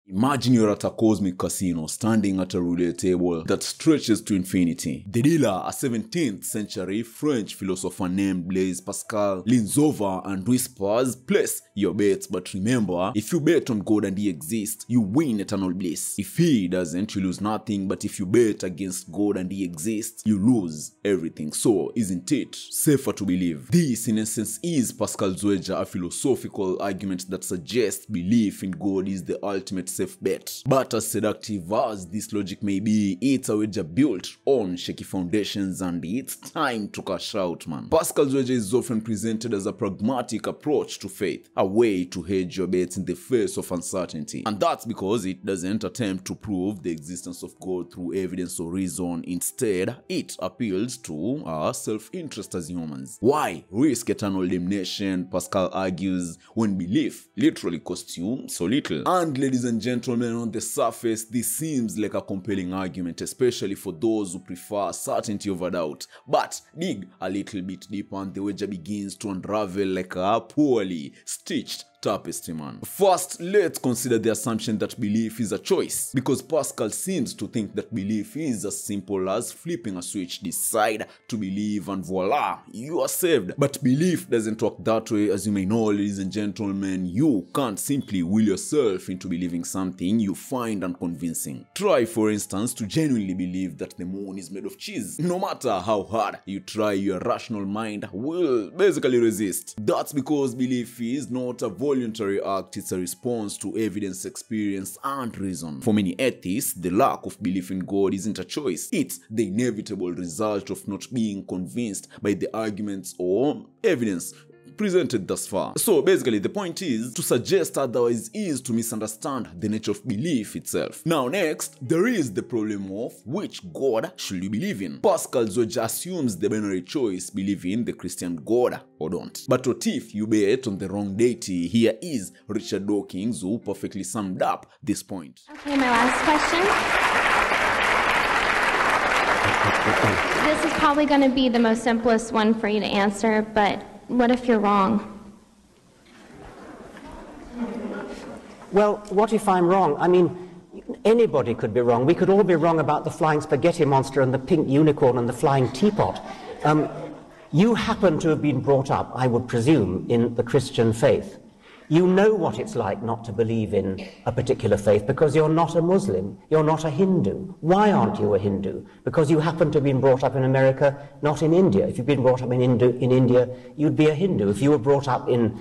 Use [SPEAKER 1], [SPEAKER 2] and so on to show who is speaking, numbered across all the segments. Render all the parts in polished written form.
[SPEAKER 1] Imagine you're at a cosmic casino, standing at a roulette table that stretches to infinity. The dealer, a 17th century French philosopher named Blaise Pascal, leans over and whispers, "Place your bets, but remember, if you bet on God and he exists, you win eternal bliss. If he doesn't, you lose nothing, but if you bet against God and he exists, you lose everything. So, isn't it safer to believe?" This, in essence, is Pascal's wager, a philosophical argument that suggests belief in God is the ultimate safe bet. But as seductive as this logic may be, it's a wager built on shaky foundations, and it's time to cash out, man. Pascal's wager is often presented as a pragmatic approach to faith, a way to hedge your bets in the face of uncertainty. And that's because it doesn't attempt to prove the existence of God through evidence or reason. Instead, it appeals to our self-interest as humans. Why risk eternal damnation, Pascal argues, when belief literally costs you so little? And ladies and gentlemen, on the surface, this seems like a compelling argument, especially for those who prefer certainty over doubt. But dig a little bit deeper and the wager begins to unravel like a poorly stitched tapestry, man. First, let's consider the assumption that belief is a choice, because Pascal seems to think that belief is as simple as flipping a switch, decide to believe and voila, you are saved. But belief doesn't work that way, as you may know, ladies and gentlemen. You can't simply will yourself into believing something you find unconvincing. Try, for instance, to genuinely believe that the moon is made of cheese. No matter how hard you try, your rational mind will basically resist. That's because belief is not a voluntary act, it's a response to evidence, experience, and reason. For many atheists, the lack of belief in God isn't a choice, it's the inevitable result of not being convinced by the arguments or evidence presented thus far. So basically, the point is, to suggest otherwise is to misunderstand the nature of belief itself. Now next, there is the problem of which God should you believe in. Pascal's wager assumes the binary choice, believe in the Christian God or don't. But what if you bet on the wrong deity? Here is Richard Dawkins, who perfectly summed up this point.
[SPEAKER 2] Okay, my last question. This is probably going to be the most simplest one for you to answer, but what if you're wrong?
[SPEAKER 3] Well, what if I'm wrong? I mean, anybody could be wrong. We could all be wrong about the flying spaghetti monster and the pink unicorn and the flying teapot. You happen to have been brought up, I would presume, in the Christian faith. You know what it's like not to believe in a particular faith because you're not a Muslim, you're not a Hindu. Why aren't you a Hindu? Because you happen to have been brought up in America, not in India. If you'd been brought up in India, you'd be a Hindu. If you were brought up in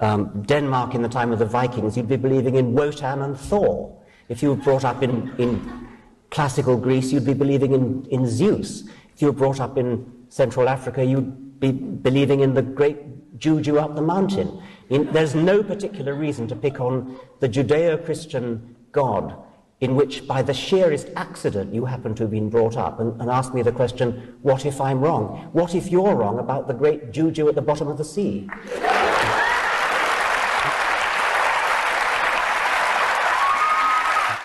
[SPEAKER 3] Denmark in the time of the Vikings, you'd be believing in Wotan and Thor. If you were brought up in classical Greece, you'd be believing in Zeus. If you were brought up in Central Africa, you'd be believing in the great Juju up the mountain. There's no particular reason to pick on the Judeo-Christian God in which, by the sheerest accident, you happen to have been brought up, and ask me the question, what if I'm wrong? What if you're wrong about the great Juju at the bottom of the sea?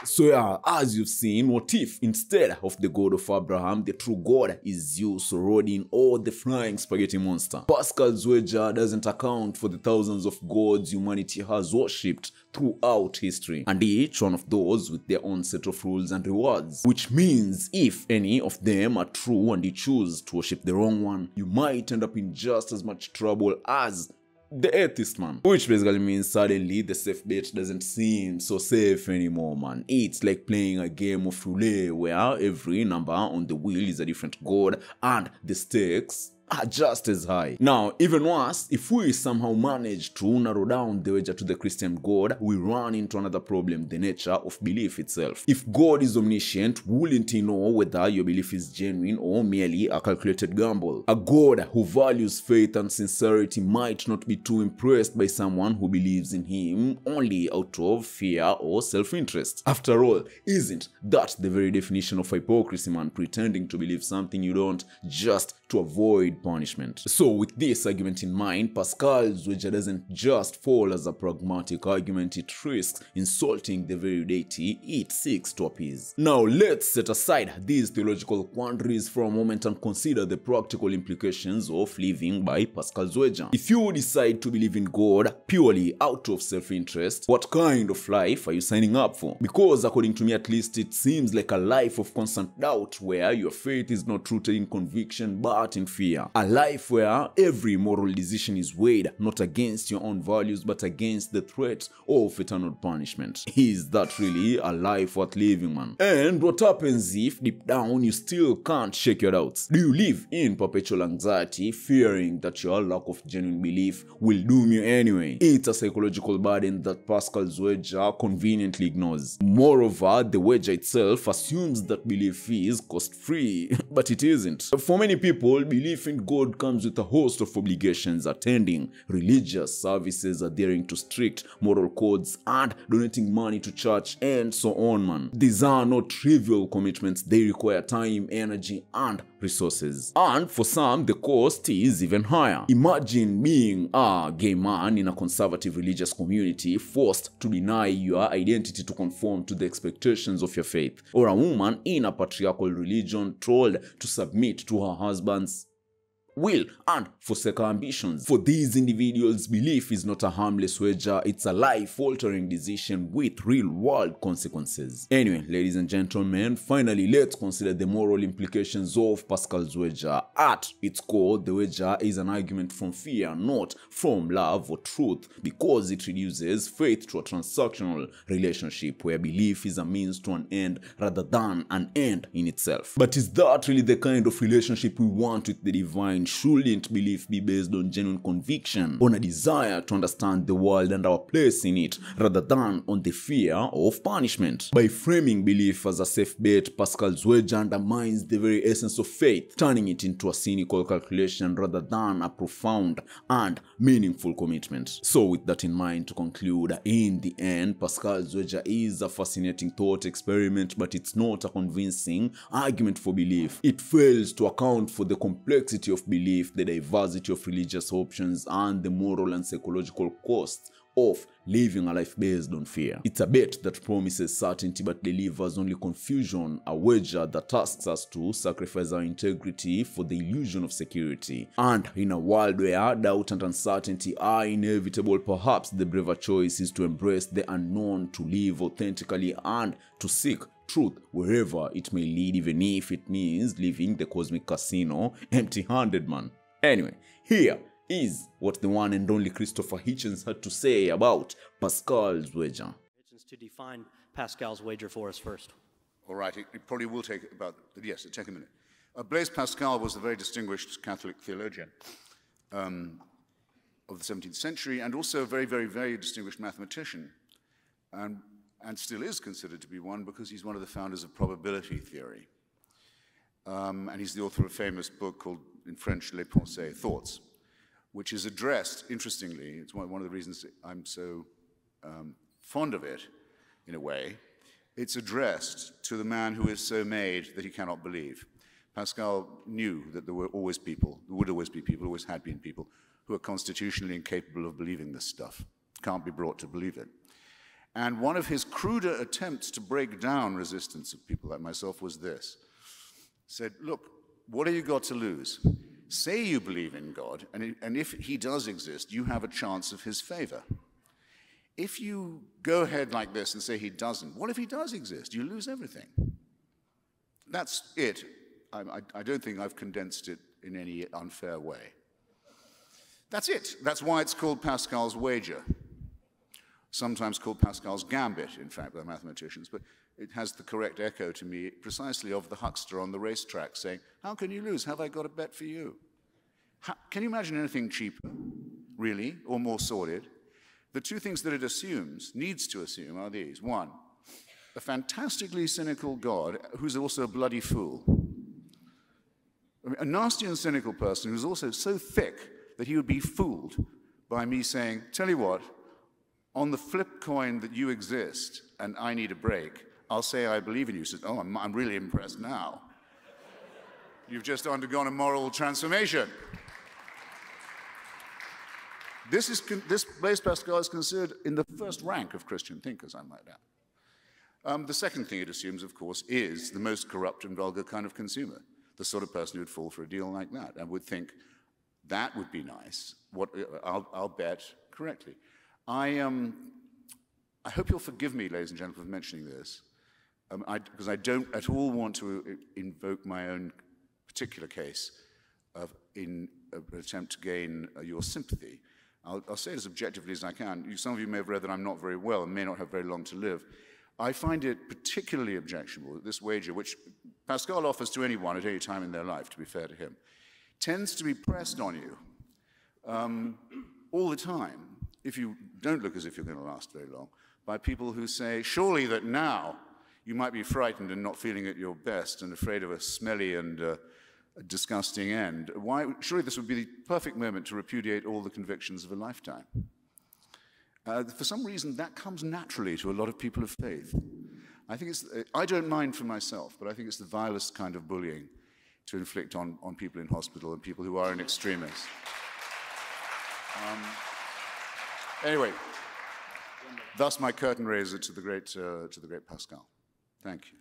[SPEAKER 1] So yeah, as you've seen, what if instead of the God of Abraham, the true God is Zeus, Rodin, or the flying spaghetti monster? Pascal's wager doesn't account for the thousands of gods humanity has worshipped throughout history, and each one of those with their own set of rules and rewards. Which means if any of them are true and you choose to worship the wrong one, you might end up in just as much trouble as the atheist, man. Which basically means suddenly the safe bet doesn't seem so safe anymore, man. It's like playing a game of roulette where every number on the wheel is a different god and the stakes are just as high. Now, even worse, if we somehow manage to narrow down the wager to the Christian God, we run into another problem, the nature of belief itself. If God is omniscient, wouldn't he know whether your belief is genuine or merely a calculated gamble? A God who values faith and sincerity might not be too impressed by someone who believes in him only out of fear or self-interest. After all, isn't that the very definition of hypocrisy, man? Pretending to believe something you don't just to avoid punishment. So with this argument in mind, Pascal's wager doesn't just fall as a pragmatic argument, it risks insulting the very deity it seeks to appease. Now let's set aside these theological quandaries for a moment and consider the practical implications of living by Pascal's wager. If you decide to believe in God purely out of self-interest, what kind of life are you signing up for? Because according to me at least, it seems like a life of constant doubt where your faith is not rooted in conviction but in fear. A life where every moral decision is weighed not against your own values but against the threat of eternal punishment. Is that really a life worth living, man? And what happens if deep down you still can't shake your doubts? Do you live in perpetual anxiety, fearing that your lack of genuine belief will doom you anyway? It's a psychological burden that Pascal's wager conveniently ignores. Moreover, the wager itself assumes that belief is cost-free, but it isn't. For many people, belief in God comes with a host of obligations: attending religious services, adhering to strict moral codes, and donating money to church, and so on, man. These are not trivial commitments. They require time, energy, and resources. And for some, the cost is even higher. Imagine being a gay man in a conservative religious community forced to deny your identity to conform to the expectations of your faith, or a woman in a patriarchal religion told to submit to her husband's will and forsake her ambitions. For these individuals, belief is not a harmless wager, it's a life-altering decision with real-world consequences. Anyway, ladies and gentlemen, finally let's consider the moral implications of Pascal's wager. At its core, the wager is an argument from fear, not from love or truth, because it reduces faith to a transactional relationship where belief is a means to an end rather than an end in itself. But is that really the kind of relationship we want with the divine? Shouldn't belief be based on genuine conviction, on a desire to understand the world and our place in it, rather than on the fear of punishment? By framing belief as a safe bet, Pascal's wager undermines the very essence of faith, turning it into a cynical calculation rather than a profound and meaningful commitment. So with that in mind, to conclude, in the end, Pascal's wager is a fascinating thought experiment, but it's not a convincing argument for belief. It fails to account for the complexity of belief, the diversity of religious options, and the moral and psychological costs of living a life based on fear. It's a bet that promises certainty but delivers only confusion, a wager that asks us to sacrifice our integrity for the illusion of security. And in a world where doubt and uncertainty are inevitable, perhaps the braver choice is to embrace the unknown, to live authentically, and to seek truth wherever it may lead, even if it means leaving the cosmic casino empty-handed, man. Anyway, here is what the one and only Christopher Hitchens had to say about Pascal's wager.
[SPEAKER 4] To define Pascal's wager for us first.
[SPEAKER 5] All right, it probably will take about, yes, it'll take a minute. Blaise Pascal was a very distinguished Catholic theologian of the 17th century, and also a very, very, very distinguished mathematician, and still is considered to be one because he's one of the founders of probability theory. And he's the author of a famous book called, in French, Les Pensées, Thoughts, which is addressed, interestingly, it's one of the reasons I'm so fond of it, in a way. It's addressed to the man who is so made that he cannot believe. Pascal knew that there were always people, there would always be people, always had been people, who are constitutionally incapable of believing this stuff, can't be brought to believe it. And one of his cruder attempts to break down resistance of people like myself was this. Said, look, what have you got to lose? Say you believe in God, and if he does exist, you have a chance of his favor. If you go ahead like this and say he doesn't, what if he does exist? You lose everything. That's it. I don't think I've condensed it in any unfair way. That's it. That's why it's called Pascal's wager. Sometimes called Pascal's gambit, in fact, by mathematicians, but it has the correct echo to me precisely of the huckster on the racetrack saying, how can you lose? Have I got a bet for you? Can you imagine anything cheaper, really, or more sordid? The two things that it assumes, needs to assume, are these. One, a fantastically cynical God who's also a bloody fool. I mean, a nasty and cynical person who's also so thick that he would be fooled by me saying, tell you what, on the flip coin that you exist and I need a break, I'll say I believe in you. He says, oh, I'm really impressed now. You've just undergone a moral transformation. This Blaise Pascal is considered in the first rank of Christian thinkers, I might add. The second thing it assumes, of course, is the most corrupt and vulgar kind of consumer, the sort of person who would fall for a deal like that and would think, that would be nice. I'll bet correctly. I hope you'll forgive me, ladies and gentlemen, for mentioning this, because I don't at all want to invoke my own particular case in an attempt to gain your sympathy. I'll say it as objectively as I can. Some of you may have read that I'm not very well and may not have very long to live. I find it particularly objectionable that this wager, which Pascal offers to anyone at any time in their life, to be fair to him, tends to be pressed on you all the time, if you don't look as if you're going to last very long, by people who say, surely that now you might be frightened and not feeling at your best and afraid of a smelly and a disgusting end. Surely this would be the perfect moment to repudiate all the convictions of a lifetime. For some reason, that comes naturally to a lot of people of faith. I don't mind for myself, but I think it's the vilest kind of bullying to inflict on people in hospital and people who are in extremis. Anyway, thus my curtain raiser to the great Pascal. Thank you.